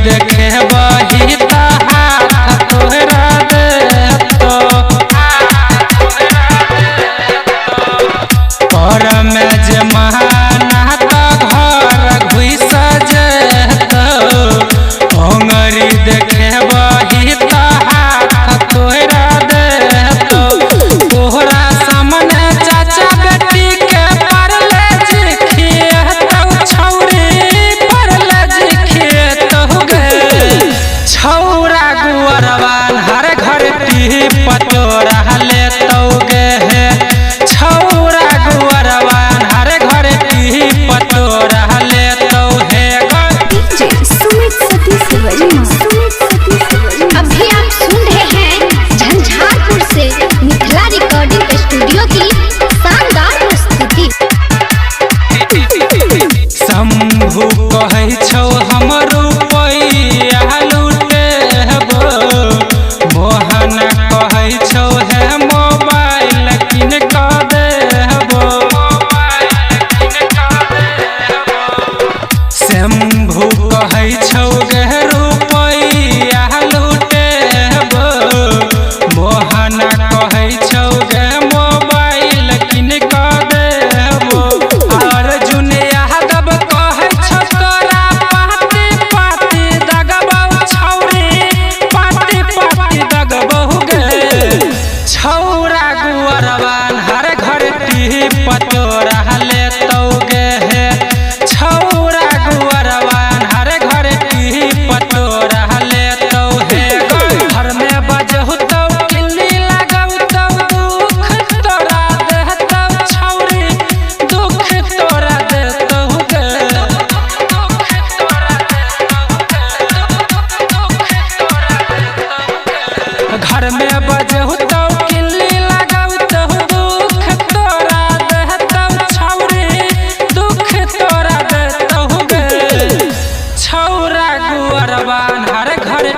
देखे बही हाथ तोहरा देतो पर में जे महाना त घर घुस जेतो अंगरी देखे बही हाथ तोहरा देतो तोहरा सामने चाचा बेटी के परले जिखियतो छौरी परले जिखियतो गे छौरा गुअरवान हर घर टी पतोरा लेतो गे छौरा गुअरवान हर घर टी पतोरा लेतो है अभी आप सुन रहे हैं झंझारपुर से मिथिला रिकॉर्डिंग स्टूडियो की शानदार प्रस्तुति। शंभू कहै छौ हमर रुपैया लुटेबो मोहन कहै छौ है मोबाइल किन कऽ देबो शंभू कहै छौ गे रुपैया लुटेबो मोहन कहै छौ गे मोबाइल किन कऽ देबो अर्जुन यादव कहै छौ तोरा पाती पाती दगबौ छौरी पाती पाती दगबौ गे छौरा गुअरवान हर घर टी पतोरा लेतौ गे छौरा गुअरवान हर घर टी पतोरा लेतौ हे घर में बजहु तौ किल्ली लगौतौ दुख तोरा देतौ छौरी दुख तोरा देतौ गे घर में बजहु तौ किल्ली लगौतौ दुख तोरा देतौ छौरी दुख तोरा देतौ गे छौरा गुअरवान हर घर